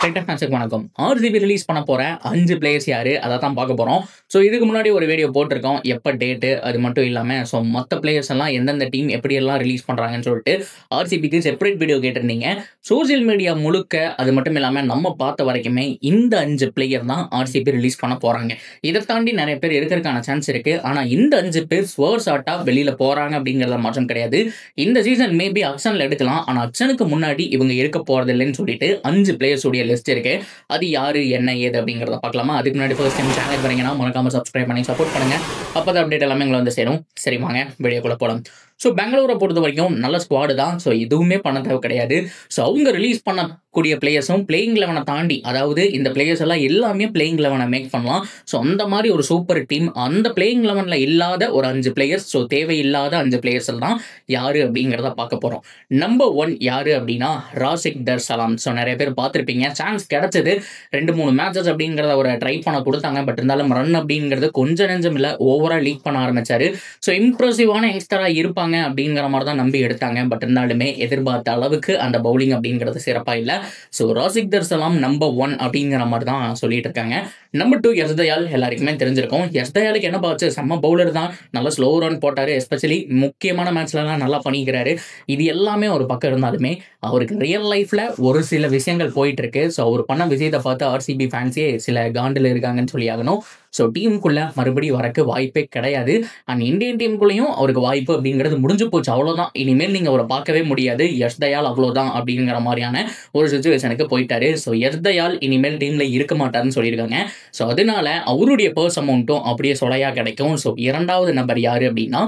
Cricket மேட்சுக்கு வணக்கம். RCB release பண்ண போற 5 பிளேயர்ஸ் யாரு அதை தான் பார்க்க போறோம். ஸோ இதுக்கு முன்னாடி ஒரு வீடியோ போட்டிருக்கோம். எப்போ டேட்டு அது மட்டும் இல்லாமல் ஸோ மற்ற பிளேயர்ஸ் எல்லாம் எந்தெந்த டீம் எப்படியெல்லாம் ரிலீஸ் பண்ணுறாங்கன்னு சொல்லிட்டு ஆர்சிபிக்கு செப்பரேட் வீடியோ கேட்டிருந்தீங்க. சோசியல் மீடியா முழுக்க அது மட்டும் இல்லாமல் நம்ம பார்த்த வரைக்குமே இந்த 5 பிளேயர் தான் ஆர்சிபி ரிலீஸ் பண்ண போகிறாங்க. இதை தாண்டி நிறைய பேர் இருக்கிறதுக்கான சான்ஸ் இருக்குது. ஆனால் இந்த 5 பேர் ஸ்வர்ஸ் ஆட்டா வெளியில் போகிறாங்க அப்படிங்கிறத மாற்றம் கிடையாது. இந்த சீசன் மேபி அக்ஷனில் எடுக்கலாம். ஆனால் அக்ஷனுக்கு முன்னாடி இவங்க இருக்க போகிறது இல்லைன்னு சொல்லிட்டு 5 பிளேயர்ஸுடைய லிஸ்ட் இருக்கு. அது யாரு என்ன ஏது அப்படிங்கறத பார்க்கலாமா? அதுக்கு முன்னாடி ஃபர்ஸ்ட் டைம் சேனல் வரீங்கன்னா மறக்காம சப்ஸ்கிரைப் பண்ணி சப்போர்ட் பண்ணுங்க. அப்பதான் அப்டேட் எல்லாமே எங்களை வந்து சேரும். சரி வாங்க வீடியோக்குள்ள போலாம். ஸோ பெங்களூரை பொறுத்த வரைக்கும் நல்ல ஸ்குவாடு தான். ஸோ எதுவுமே பண்ண தேவை கிடையாது. ஸோ அவங்க ரிலீஸ் பண்ணக்கூடிய பிளேயர்ஸும் பிளேயிங் லெவனை தாண்டி, அதாவது இந்த பிளேயர்ஸ் எல்லாம் எல்லாமே பிளேயிங் லெவனை மேக் பண்ணலாம். ஸோ அந்த மாதிரி ஒரு சூப்பர் டீம். அந்த பிளேயிங் லெவனில் இல்லாத ஒரு 5 பிளேயர்ஸ், ஸோ தேவையில்லாத 5 பிளேயர்ஸ் தான் யாரு அப்படிங்கிறத பார்க்க போகிறோம். நம்பர் 1 யாரு அப்படின்னா ராசிக் தர்சலாம். ஸோ நிறைய பேர் பார்த்துருப்பீங்க. சான்ஸ் கிடைச்சது 2-3 மேட்சஸ் அப்படிங்கிறத ஒரு ட்ரை பண்ண கொடுத்தாங்க. பட் இருந்தாலும் ரன் அப்படிங்கிறது கொஞ்சம் நெஞ்சம் இல்லை, ஓவராக லீக் பண்ண ஆரம்பிச்சாரு. ஸோ இம்ப்ரெசிவான யங்ஸ்டரா இருப்பாங்க அப்படிங்கிற மாதிரி தான் நம்பி எடுத்தாங்க. பட் இருந்தாலுமே எதிர்பார்த்த அளவுக்கு அந்த பவுலிங் அப்படிங்கிறது சிறப்பாக இல்லை. ஸோ ராசிக் தர்சலாம் நம்பர் 1 அப்படிங்கிற மாதிரி தான் சொல்லிட்டு இருக்காங்க. Number 2 S Dayal. எல்லாருக்குமே தெரிஞ்சிருக்கும். எஸ் தயாலுக்கு என்ன பாச்சு, செம்ம பவுலர் தான். நல்லா ஸ்லோ ரன் போட்டாரு. எஸ்பெஷலி முக்கியமான மேட்ச்லலாம் நல்லா பண்ணிக்கிறாரு. இது எல்லாமே ஒரு பக்கம் இருந்தாலுமே அவருக்கு ரியல் லைஃப்ல ஒரு சில விஷயங்கள் போயிட்டு இருக்கு. ஸோ அவர் பண்ண விஷயத்தை பார்த்து ஆர்சிபி ஃபேன்ஸே சில காண்டில் இருக்காங்கன்னு சொல்லி ஆகணும். ஸோ டீமுக்குள்ள மறுபடியும் வரக்கு வாய்ப்பே கிடையாது. அண்ட் இந்தியன் டீமுக்குள்ளேயும் அவருக்கு வாய்ப்பு அப்படிங்கிறது முடிஞ்சு போச்சு. அவ்வளோதான். இனிமேல் நீங்கள் அவரை பார்க்கவே முடியாது. எஸ் தயால் அவ்வளோதான் அப்படிங்கிற மாதிரியான ஒரு சுச்சுவேஷனுக்கு போயிட்டாரு. ஸோ எஸ் தயால் இனிமேல் டீமில் இருக்க மாட்டாருன்னு சொல்லியிருக்காங்க. ஸோ அதனால அவருடைய பர்ஸ் அமௌண்ட்டும் அப்படியே சொலையா கிடைக்கும். ஸோ 2வது நம்பர் யாரு அப்படின்னா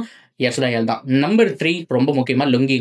எஸ் தயால் தான். நம்பர் 3 ரொம்ப முக்கியமாக லுங்கி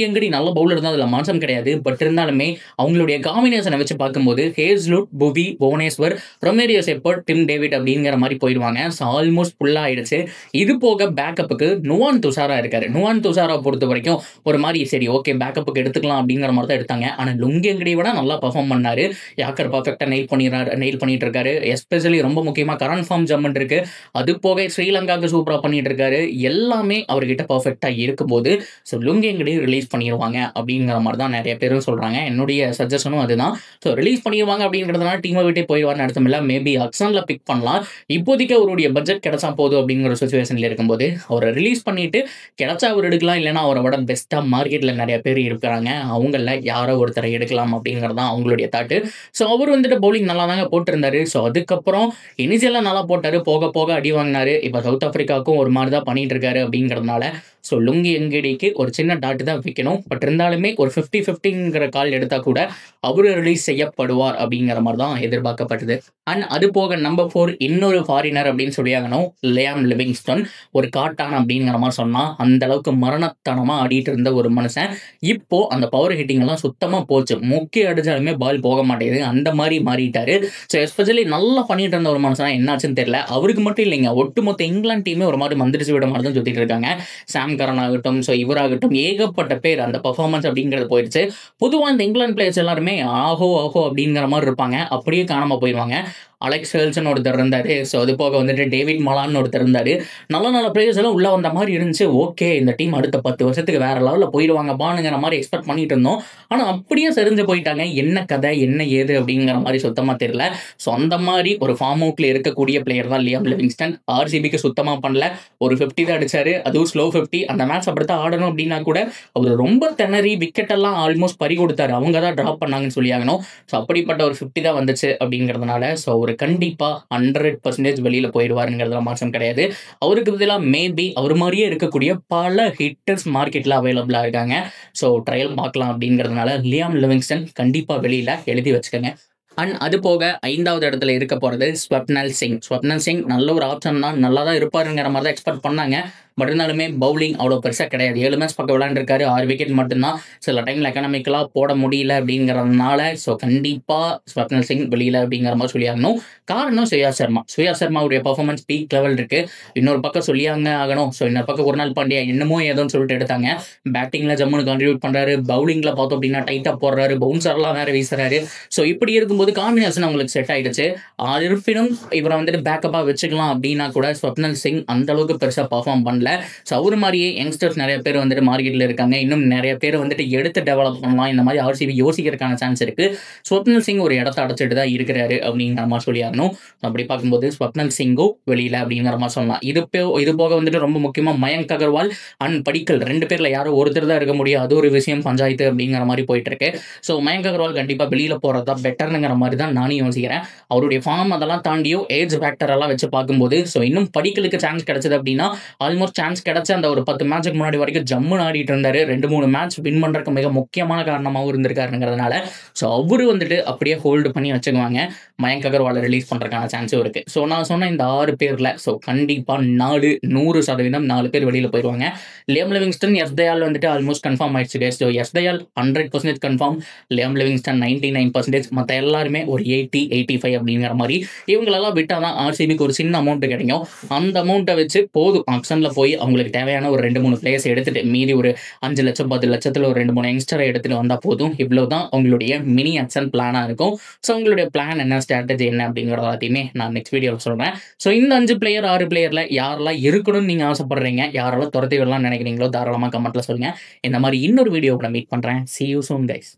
எங்கடி நல்ல பவுலர் தான், அதில் மாற்றம் கிடையாது. பட் இருந்தாலுமே அவங்களுடைய காம்பினேஷனை வச்சு பார்க்கும்போது Hazlewood, Bhuvi, Bhuvneshwar, Romario Shepherd, Tim David அப்படிங்கிற மாதிரி போயிடுவாங்க. ஸோ ஆல்மோஸ்ட் ஃபுல்லாக ஆயிடுச்சு. இது போக பேக்கப்புக்கு நுவான் துஷாரா இருக்காரு. நுவான் துஷாரா பொறுத்த வரைக்கும் ஒரு மாதிரி சரி ஓகே பேக்கப்புக்கு எடுத்துக்கலாம் அப்படிங்கிற மாதிரி தான் எடுத்தாங்க. ஆனால் லுங்கி எங்கடி விட நல்லா பர்ஃபார்ம் பண்ணாரு. யாக்கர் பர்ஃபெக்டாக நெயில் பண்ணிட்டு இருக்காரு. எஸ்பெஷலி ரொம்ப முக்கியமாக கரண்ட் ஃபார்ம் ஜம்முன் இருக்கு. அது போக ஸ்ரீலங்காவுக்கு சூப்பராக பண்ணிட்டு இருக்காரு. எல்லாமே அவர்கிட்ட பர்ஃபெக்டாக இருக்கும்போது ஸோ லுங்கி எங்கடி ரிலீஸ் பண்ணிடுவாங்க அப்படிங்கிற மாதிரி தான் நிறைய பேரும் சொல்கிறாங்க. என்னுடைய சஜஷனும் அதுதான். ஸோ ரிலீஸ் பண்ணிடுவாங்க அப்படிங்கிறதுனால டீமை விட்டே போயிடுவார்னு அர்த்தம் இல்லை. மேபி அக்ஷனில் பிக் பண்ணலாம். இப்போதைக்கு அவருடைய பட்ஜெட் கிடைச்சா போதும் அப்படிங்கிற சுச்சுவேஷனில் இருக்கும்போது அவரை ரிலீஸ் பண்ணிட்டு கிடைச்சா அவர் எடுக்கலாம். இல்லைன்னா அவரை விட பெஸ்ட்டாக மார்க்கெட்டில் நிறைய பேர் இருக்கிறாங்க. அவங்கள யாரோ ஒருத்தரை எடுக்கலாம் அப்படிங்கிறது தான் அவங்களுடைய தாட்டு. ஸோ அவர் வந்துட்டு பவுலிங் நல்லா தாங்க போட்டிருந்தாரு. ஸோ அதுக்கப்புறம் இனிஷியலாக நல்லா போட்டார். போக போக அடி வாங்கினாரு. இப்போ சவுத் ஆஃப்ரிக்காவுக்கும் ஒரு மாதிரி தான் பண்ணிட்டு இருக்காரு அப்படிங்கிறதுனால ஸோ லுங்கி எங்கடிக்கு ஒரு சின்ன டாட்டு தான் வைக்கணும். பட் இருந்தாலுமே ஒரு 50-50ங்கிற கால் எடுத்தால் கூட அவரு ரிலீஸ் செய்யப்படுவார் அப்படிங்கிற மாதிரி தான் எதிர்பார்க்கப்பட்டது. அண்ட் அது போக நம்பர் 4 இன்னொரு ஃபாரினர் அப்படின்னு சொல்லியாகணும், லியாம் லிவிங்ஸ்டன். ஒரு காட்டான் அப்படிங்கிற மாதிரி சொன்னால் அந்த அளவுக்கு மரணத்தனமாக ஆடிட்டு இருந்த ஒரு மனுஷன் இப்போ அந்த பவர் ஹிட்டிங் எல்லாம் சுத்தமாக போச்சு. முக்கிய அடிச்சாலுமே பால் போக மாட்டேங்குது. அந்த மாதிரி மாறிட்டாரு. ஸோ எஸ்பெஷலி நல்லா பண்ணிட்டு இருந்த ஒரு மனுஷன் என்னாச்சுன்னு தெரியல. அவருக்கு மட்டும் இல்லைங்க, ஒட்டுமொத்த இங்கிலாந்து டீமே ஒரு மாதிரி மந்திரிச்சு விட மாதிரி தான் சுற்றிட்டு இருக்காங்க. சாம் கரன் ஆகட்டும், ஸோ இவராகட்டும், ஏகப்பட்ட பேர் அந்த பர்ஃபார்மன்ஸ் அப்படிங்கிறது போயிடுச்சு. பொதுவாக இந்த இங்கிலாந்து பிளேயர்ஸ் எல்லாருமே ஆஹோ அப்படிங்கிற மாதிரி இருப்பாங்க. அப்படியே காணாமல் போயிடுவாங்க. அலெக்ஸ் ஹெல்சன் ஒருத்தர் இருந்தார். ஸோ அது போக வந்துட்டு டேவிட் மலான்னு ஒருத்தர் இருந்தார். நல்ல பிளேயர்ஸ் எல்லாம் உள்ளே வந்த மாதிரி இருந்துச்சு. ஓகே இந்த டீம் அடுத்த 10 வருஷத்துக்கு வேற லெவலில் போயிடுவாங்க பானுங்கிற மாதிரி எக்ஸ்பெக்ட் பண்ணிட்டு இருந்தோம். ஆனால் அப்படியே சரிஞ்சு போயிட்டாங்க. என்ன கதை என்ன ஏது அப்படிங்கிற மாதிரி சுத்தமாக தெரியல. ஸோ அந்த மாதிரி ஒரு ஃபார்ம் அவுட்ல இருக்கக்கூடிய பிளேயர் தான் லியாம் லிவிங்ஸ்டன். ஆர்சிபிக்கு சுத்தமாக பண்ணல. ஒரு 50 தான் அடிச்சாரு. அதுவும் ஸ்லோ 50. அந்த மேட்ச் அப்படித்தான் ஆடணும் அப்படின்னா கூட அவர் ரொம்ப திணறி விக்கெட் எல்லாம் ஆல்மோஸ்ட் பறி கொடுத்தாரு. அவங்க தான் ட்ராப் பண்ணாங்கன்னு சொல்லி ஆகணும். ஸோ அப்படிப்பட்ட ஒரு 50 தான் வந்துச்சு அப்படிங்கிறதுனால ஸோ ஒரு கண்டிப்பா 100% வெளியில போயிடுவாருங்கிறதுல மாற்றம் கிடையாது. அவருக்கு பதிலாக மேபி அவர் மாதிரியே இருக்கக்கூடிய பல ஹிட்டர்ஸ் மார்க்கெட்ல அவைலபிளா இருக்காங்க. ஸோ ட்ரையல் பார்க்கலாம் அப்படிங்கிறதுனால லியாம் லிவிங்ஸ்டன் கண்டிப்பா வெளியில எழுதி வச்சுக்கோங்க. அண்ட் அது போக 5வது இடத்துல இருக்க போகிறது ஸ்வப்னல் சிங். நல்ல ஒரு ஆப்ஷன் தான், நல்லா தான் இருப்பாருங்கிற மாதிரி தான் எக்ஸ்பெக்ட் பண்ணாங்க. பட் இருந்தாலுமே பவுலிங் அவ்வளோ பெருசாக கிடையாது. 7 மேட்ச் பக்கம் விளையாண்டுருக்காரு. 6 விக்கெட் மட்டும்தான். சில டைமில் எக்கனாமிக்கலாக போட முடியல அப்படிங்கிறதுனால ஸோ கண்டிப்பாக ஸ்வப்னல் சிங் வெளியில் அப்படிங்கிற மாதிரி சொல்லியாகணும். காரணம் சுயா சர்மாவுடைய பர்ஃபார்மன்ஸ் பீக் லெவல் இருக்குது. இன்னொரு பக்கம் சொல்லியாங்க ஆகணும். ஸோ இன்னொரு பக்கம் ஒரு நாள் பாண்டியா என்னமோ ஏதோன்னு சொல்லிட்டு எடுத்தாங்க. பேட்டிங்கில் ஜம்முன்னு கான்ட்ரிபியூட் பண்ணுறாரு. பவுலிங்கில் பார்த்தோம் அப்படின்னா டைட்டாக போடுறாரு. பவுன்சர்லாம் வேறு வீசுறாரு. ஸோ இப்படி இருக்கும்போது காம்பினேஷன் அவங்களுக்கு செட் ஆகிடுச்சு. இருப்பினும் இவரை வந்துட்டு பேக்கப்பாக வச்சுக்கலாம் அப்படின்னா கூட ஸ்வப்னல் சிங் அந்த அளவுக்கு பெருசாக பர்ஃபார்ம் பண்ணல. இல்லை. ஸோ அவர் மாதிரியே யங்ஸ்டர்ஸ் நிறைய பேர் வந்துட்டு மார்க்கெட்டில் இருக்காங்க. இன்னும் நிறைய பேர் வந்துட்டு எடுத்து டெவலப் பண்ணலாம். இந்த மாதிரி ஆர்சிபி யோசிக்கிறதுக்கான சான்ஸ் இருக்குது. ஸ்வப்னல் சிங் ஒரு இடத்த அடைச்சிட்டு தான் இருக்கிறாரு அப்படிங்கிற மாதிரி சொல்லியாகணும். அப்படி பார்க்கும்போது ஸ்வப்னல் சிங்கும் வெளியில் அப்படிங்கிற மாதிரி சொல்லலாம். இது போக வந்துட்டு ரொம்ப முக்கியமாக மயங்க் அகர்வால் அண்ட் படிக்கல் 2 பேரில் யாரோ ஒருத்தர் தான் இருக்க முடியும். அது ஒரு விஷயம் பஞ்சாயத்து அப்படிங்கிற மாதிரி போயிட்டு இருக்கு. ஸோ மயங்க் அகர்வால் கண்டிப்பாக வெளியில் போகிறது தான் பெட்டர்னுங்கிற மாதிரி தான் நானும் யோசிக்கிறேன். அவருடைய ஃபார்ம் அதெல்லாம் தாண்டியோ ஏஜ் ஃபேக்டர் எல்லாம் வச்சு பார்க்கும்போது ஸோ இன்னும் படிக்கலுக்கு சான்ஸ் கிடைச்சது அப்படின்னா ஆல்மோஸ்ட் சான்ஸ் கிடைச்ச அந்த ஒரு 10 மேட்சுக்கு முன்னாடி வரைக்கும் ஜம்முன்னு ஆடிட்டு இருந்தாரு. 2-3 மேட்ச் வின் பண்ணுறதுக்கு மிக முக்கியமான காரணமாகவும் இருந்திருக்காருங்கிறதுனால ஸோ அவரு வந்துட்டு அப்படியே ஹோல்டு பண்ணி வச்சுக்குவாங்க. மயங்க் அகர்வாலை ரிலீஸ் பண்ணுறதுக்கான சான்ஸும் இருக்குது. ஸோ நான் சொன்ன இந்த 6 பேரில் ஸோ கண்டிப்பாக 100% 4 பேர் வெளியில் போயிடுவாங்க. லியம் லிவிங்ஸ்டன், எஸ் தயால் வந்துட்டு ஆல்மோஸ்ட் கன்ஃபார்ம் ஆயிடுச்சு. So S Dayal 100% confirm, Liam Livingstone 99%, மற்ற எல்லாருமே ஒரு 80-85 அப்படிங்கிற மாதிரி. இவங்களெல்லாம் விட்டால் தான் ஆர்சிபிக்கு ஒரு சின்ன அமௌண்ட் கிடைக்கும். அந்த அமௌண்ட்டை வச்சு போதும் ஆக்ஷனில் போய் அவங்களுக்கு தேவையான ஒரு 2-3 பிளேயர்ஸ் எடுத்துட்டு மீதி ஒரு 5 லட்சம் 10 லட்சத்தில் ஒரு 2-3 யங்ஸ்டரை எடுத்துகிட்டு வந்தால் போதும். இவ்வளோ தான் அவங்களுடைய மினி ஆக்ஷன் பிளானாக இருக்கும். ஸோ உங்களுடைய பிளான் என்ன, ஸ்ட்ராட்டஜி என்ன அப்படிங்கிறத எல்லாத்தையுமே நான் நெக்ஸ்ட் வீடியோவில் சொல்கிறேன். ஸோ இந்த 5 பிளேயர் 6 பிளேயரில் யாரெல்லாம் இருக்கணும்னு நீங்கள் ஆசைப்படுறீங்க, யாரெல்லாம் துரத்தி விடலாம் நினைக்கிறீங்களோ தாராளமாக கமெண்ட்டில் சொல்லுங்கள். இந்த மாதிரி இன்னொரு வீடியோவில் மீட் பண்ணுறேன். See you soon guys.